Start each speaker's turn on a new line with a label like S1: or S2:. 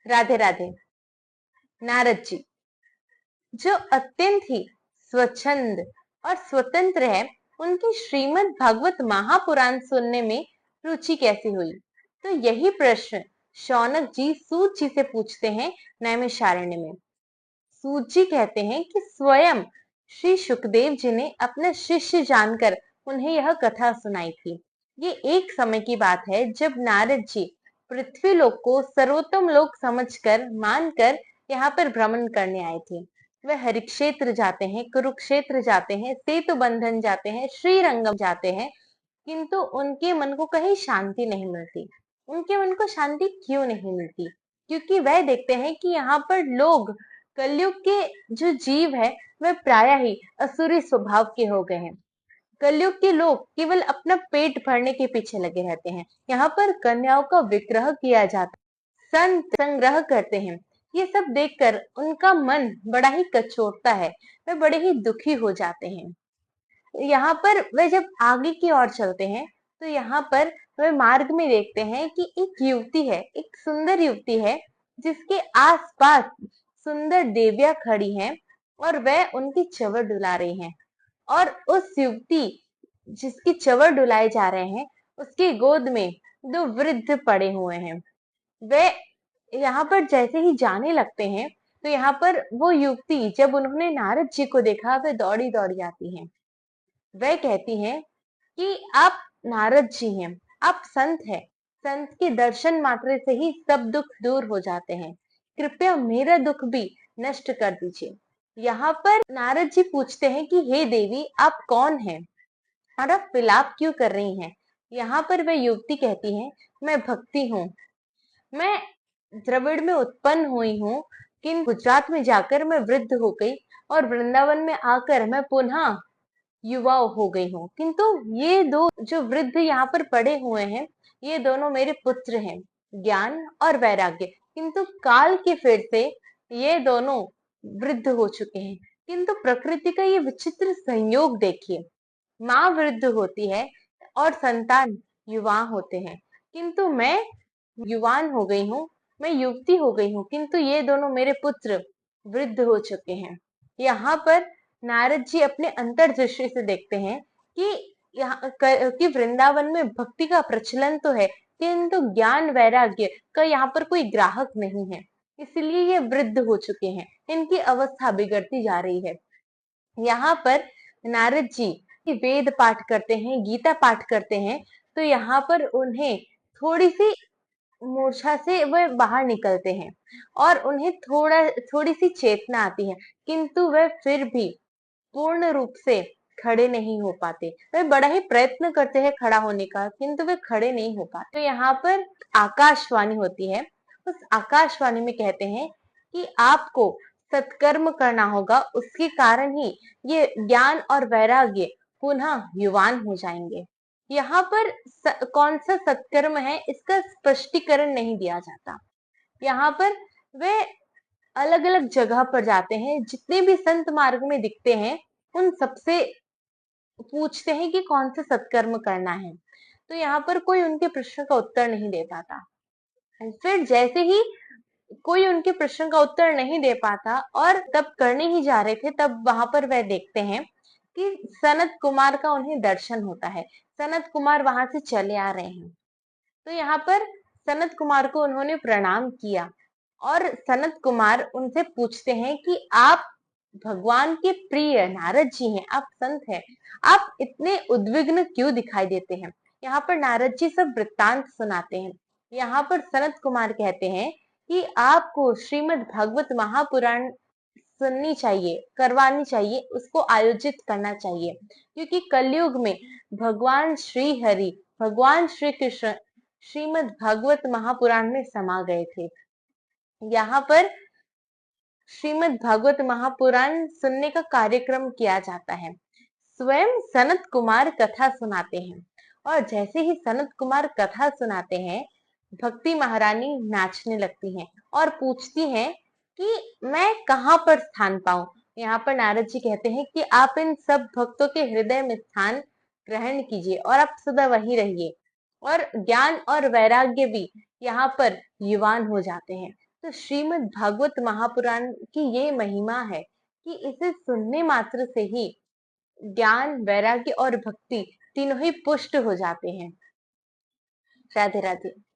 S1: राधे राधे। नारद जी जो अत्यंत ही स्वच्छंद और स्वतंत्र है, उनकी श्रीमद् भागवत महापुराण सुनने में रुचि कैसी हुई? तो यही प्रश्न शौनक जी सूत जी से पूछते हैं नैमिषारण्य में। सूत जी कहते हैं कि स्वयं श्री सुखदेव जी ने अपना शिष्य जानकर उन्हें यह कथा सुनाई थी। ये एक समय की बात है जब नारद जी पृथ्वी लोक को सर्वोत्तम लोक समझकर मानकर यहाँ पर भ्रमण करने आए थे। वह हरिक्षेत्र जाते हैं, कुरुक्षेत्र जाते हैं, सेतु बंधन जाते हैं, श्रीरंगम जाते हैं, किंतु उनके मन को कहीं शांति नहीं मिलती। उनके मन को शांति क्यों नहीं मिलती? क्योंकि वह देखते हैं कि यहाँ पर लोग, कलयुग के जो जीव है, वह प्राय ही असुरी स्वभाव के हो गए हैं। कलयुग के लोग केवल अपना पेट भरने के पीछे लगे रहते हैं। यहाँ पर कन्याओं का विग्रह किया जाता है, संत संग्रह करते हैं। ये सब देखकर उनका मन बड़ा ही कचोटता है, वे बड़े ही दुखी हो जाते हैं। यहाँ पर वे जब आगे की ओर चलते हैं तो यहाँ पर वे मार्ग में देखते हैं कि एक युवती है, एक सुंदर युवती है, जिसके आसपास सुंदर देवियां खड़ी हैं और वह उनकी चवर डुला रही हैं। और उस युवती जिसकी चवर डुलाए जा रहे हैं, उसकी गोद में दो वृद्ध पड़े हुए हैं। वे यहाँ पर जैसे ही जाने लगते हैं तो यहाँ पर वो युवती, जब उन्होंने नारद जी को देखा, वे दौड़ी दौड़ी आती हैं। वह कहती हैं कि आप नारद जी हैं, आप संत हैं, संत के दर्शन मात्र से ही सब दुख दूर हो जाते हैं, कृपया मेरा दुख भी नष्ट कर दीजिए। यहाँ पर नारद जी पूछते हैं कि हे देवी, आप कौन हैं और आप विलाप क्यों कर रही हैं? यहाँ पर वह युवती कहती है, मैं भक्ति हूँ, मैं द्रविड़ में उत्पन्न हुई हूँ, किंतु गुजरात में जाकर मैं वृद्ध हो गई और वृंदावन में आकर मैं पुनः युवा हो गई हूँ। किंतु ये दो जो वृद्ध यहाँ पर पड़े हुए हैं, ये दोनों मेरे पुत्र हैं, ज्ञान और वैराग्य। किंतु काल के फेर से ये दोनों वृद्ध हो चुके हैं। किंतु प्रकृति का ये विचित्र संयोग देखिए, माँ वृद्ध होती है और संतान युवा होते हैं, किंतु मैं युवान हो गई हूँ, मैं युवती हो गई हूँ, किंतु ये दोनों मेरे पुत्र वृद्ध हो चुके हैं। यहाँ पर नारद जी अपने अंतर्दृष्टि से देखते हैं कि कि वृंदावन में भक्ति का प्रचलन तो है, किंतु ज्ञान वैराग्य का यहाँ पर कोई ग्राहक नहीं है, इसलिए ये वृद्ध हो चुके हैं, इनकी अवस्था बिगड़ती जा रही है। यहाँ पर नारद जी वेद पाठ करते हैं, गीता पाठ करते हैं, तो यहाँ पर उन्हें थोड़ी सी मूर्छा से वह बाहर निकलते हैं और उन्हें थोड़ी सी चेतना आती है, किंतु वह फिर भी पूर्ण रूप से खड़े नहीं हो पाते। वे बड़ा ही प्रयत्न करते हैं खड़ा होने का, किंतु वे खड़े नहीं हो पाते। तो यहाँ पर आकाशवाणी होती है, उस आकाशवाणी में कहते हैं कि आपको सत्कर्म करना होगा, उसके कारण ही ये ज्ञान और वैराग्य पुनः युवान हो जाएंगे। यहाँ पर कौन सा सत्कर्म है, इसका स्पष्टीकरण नहीं दिया जाता। यहाँ पर वे अलग अलग जगह पर जाते हैं, जितने भी संत मार्ग में दिखते हैं उन सबसे पूछते हैं कि कौन सा सत्कर्म करना है, तो यहाँ पर कोई उनके प्रश्न का उत्तर नहीं दे पाता। फिर जैसे ही कोई उनके प्रश्न का उत्तर नहीं दे पाता और तब करने ही जा रहे थे, तब वहां पर वह देखते हैं कि सनत कुमार का उन्हें दर्शन होता है। सनत कुमार वहां से चले आ रहे हैं, तो यहाँ पर सनत कुमार को उन्होंने प्रणाम किया और सनत कुमार उनसे पूछते हैं कि आप भगवान के प्रिय नारद जी हैं, आप संत हैं, आप इतने उद्विग्न क्यों दिखाई देते हैं? यहाँ पर नारद जी सब वृत्तांत सुनाते हैं। यहाँ पर सनत कुमार कहते हैं कि आपको श्रीमद् भागवत महापुराण सुननी चाहिए, करवानी चाहिए, उसको आयोजित करना चाहिए, क्योंकि कलयुग में भगवान श्री हरि, भगवान श्री कृष्ण श्रीमद् भागवत महापुराण में समा गए थे। यहाँ पर श्रीमद् भागवत महापुराण सुनने का कार्यक्रम किया जाता है। स्वयं सनत कुमार कथा सुनाते हैं और जैसे ही सनत कुमार कथा सुनाते हैं, भक्ति महारानी नाचने लगती हैं और पूछती हैं कि मैं कहाँ पर स्थान पाऊं। यहाँ पर नारद जी कहते हैं कि आप इन सब भक्तों के हृदय में स्थान ग्रहण कीजिए और आप सदा वहीं रहिए, और ज्ञान और वैराग्य भी यहाँ पर युवान हो जाते हैं। तो श्रीमद् भागवत महापुराण की ये महिमा है कि इसे सुनने मात्र से ही ज्ञान, वैराग्य और भक्ति तीनों ही पुष्ट हो जाते हैं। राधे राधे।